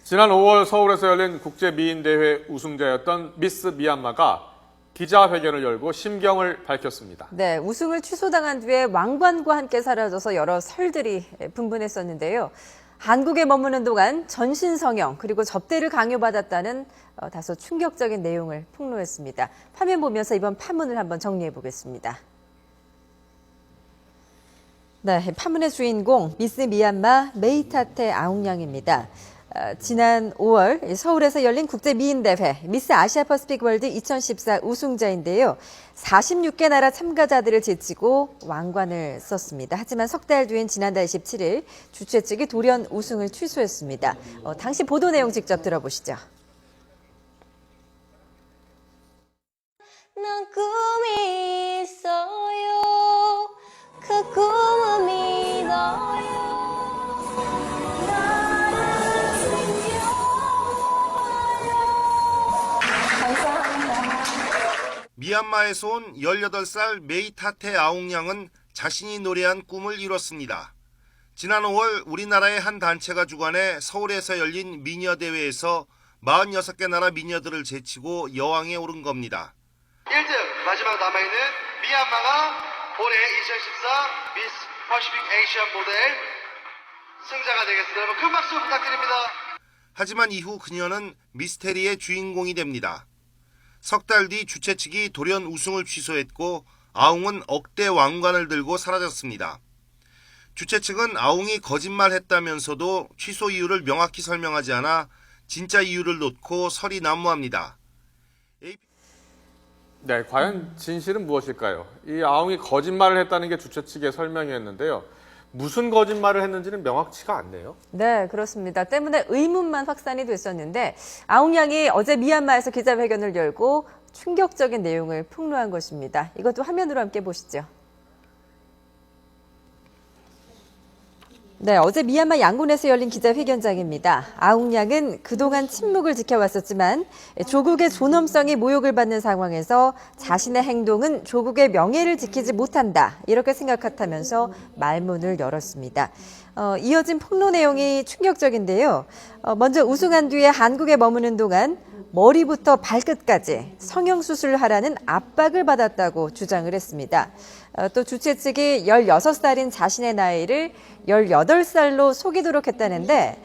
지난 5월 서울에서 열린 국제미인대회 우승자였던 미스 미얀마가 기자회견을 열고 심경을 밝혔습니다. 네, 우승을 취소당한 뒤에 왕관과 함께 사라져서 여러 설들이 분분했었는데요. 한국에 머무는 동안 전신성형 그리고 접대를 강요받았다는 다소 충격적인 내용을 폭로했습니다. 화면 보면서 이번 파문을 한번 정리해 보겠습니다. 네, 파문의 주인공 미스 미얀마 메이타테 아웅양입니다. 지난 5월 서울에서 열린 국제미인대회 미스 아시아 퍼시픽 월드 2014 우승자인데요. 46개 나라 참가자들을 제치고 왕관을 썼습니다. 하지만 석 달 뒤인 지난달 27일 주최 측이 돌연 우승을 취소했습니다. 당시 보도 내용 직접 들어보시죠. 난 꿈이 있어요. 그 꿈을 믿어요. 미얀마에서 온 18살 메이타테 아웅양은 자신이 노래한 꿈을 이뤘습니다. 지난 5월 우리나라의 한 단체가 주관해 서울에서 열린 미녀대회에서 46개 나라 미녀들을 제치고 여왕에 오른 겁니다. 1등 마지막 남아있는 미얀마가 올해 2014 미스 퍼시픽 에이시안 모델 승자가 되겠습니다. 여러분 큰 박수 부탁드립니다. 하지만 이후 그녀는 미스테리의 주인공이 됩니다. 석 달 뒤 주최 측이 돌연 우승을 취소했고 아웅은 억대 왕관을 들고 사라졌습니다. 주최 측은 아웅이 거짓말했다면서도 취소 이유를 명확히 설명하지 않아 진짜 이유를 놓고 설이 난무합니다. 네, 과연 진실은 무엇일까요? 이 아웅이 거짓말을 했다는 게 주최 측의 설명이었는데요. 무슨 거짓말을 했는지는 명확치가 않네요. 네, 그렇습니다. 때문에 의문만 확산이 됐었는데 아웅양이 어제 미얀마에서 기자회견을 열고 충격적인 내용을 폭로한 것입니다. 이것도 화면으로 함께 보시죠. 네, 어제 미얀마 양곤에서 열린 기자회견장입니다. 아웅양은 그동안 침묵을 지켜왔었지만 조국의 존엄성이 모욕을 받는 상황에서 자신의 행동은 조국의 명예를 지키지 못한다 이렇게 생각했다면서 말문을 열었습니다. 이어진 폭로 내용이 충격적인데요. 먼저 우승한 뒤에 한국에 머무는 동안 머리부터 발끝까지 성형수술을 하라는 압박을 받았다고 주장을 했습니다. 또 주최 측이 16살인 자신의 나이를 18살로 속이도록 했다는데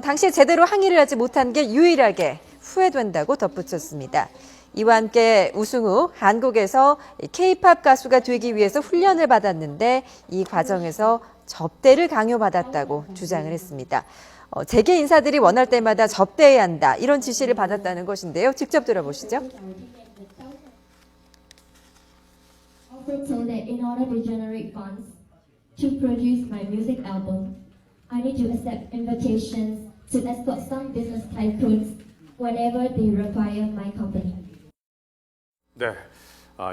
당시에 제대로 항의를 하지 못한 게 유일하게 후회된다고 덧붙였습니다. 이와 함께 우승 후 한국에서 K-팝 가수가 되기 위해서 훈련을 받았는데 이 과정에서 접대를 강요받았다고 주장을 했습니다. 재계 인사들이 원할 때마다 접대해야 한다 이런 지시를 받았다는 것인데요. 직접 들어보시죠. Also told that in order to generate funds to produce my music album, I need to accept invitations to escort some business tycoons whenever they require my company. 네,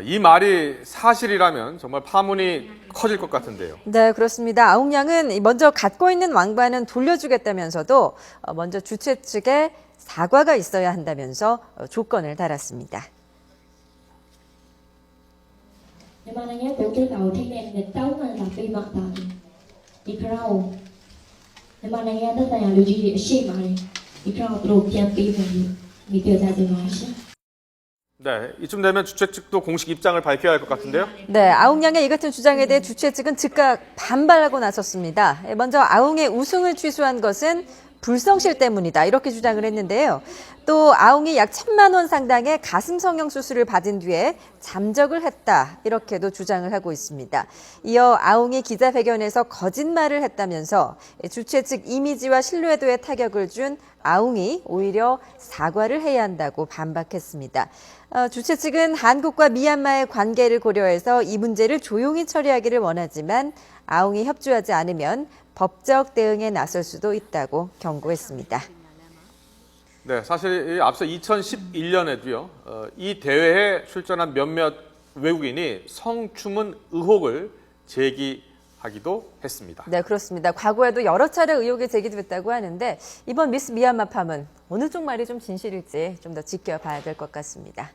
이 말이 사실이라면 정말 파문이 커질 것 같은데요. 네, 그렇습니다. 아웅양은 먼저 갖고 있는 왕관은 돌려주겠다면서도 먼저 주최 측에 사과가 있어야 한다면서 조건을 달았습니다. Namanya tổ cầu thanh niên Nhật Tống là phi mặt tàn đi khâu. Namanya tất cả lưu trí địa sĩ mà đi khâu tổ kiên phi mình đi tiêu ra từ ngoài. 네, 이쯤 되면 주최 측도 공식 입장을 밝혀야 할 것 같은데요. 네, 아웅양의 이 같은 주장에 대해 주최 측은 즉각 반발하고 나섰습니다. 먼저 아웅의 우승을 취소한 것은 불성실 때문이다 이렇게 주장을 했는데요. 또 아웅이 약 1,000만 원 상당의 가슴 성형 수술을 받은 뒤에 잠적을 했다 이렇게도 주장을 하고 있습니다. 이어 아웅이 기자회견에서 거짓말을 했다면서 주최 측 이미지와 신뢰도에 타격을 준 아웅이 오히려 사과를 해야 한다고 반박했습니다. 주최 측은 한국과 미얀마의 관계를 고려해서 이 문제를 조용히 처리하기를 원하지만 아웅이 협조하지 않으면 법적 대응에 나설 수도 있다고 경고했습니다. 네, 사실 앞서 2011년에도요, 이 대회에 출전한 몇몇 외국인이 성추문 의혹을 제기하기도 했습니다. 네, 그렇습니다. 과거에도 여러 차례 의혹이 제기됐다고 하는데 이번 미스 미얀마 파문 어느 쪽 말이 좀 진실일지 좀 더 지켜봐야 될 것 같습니다.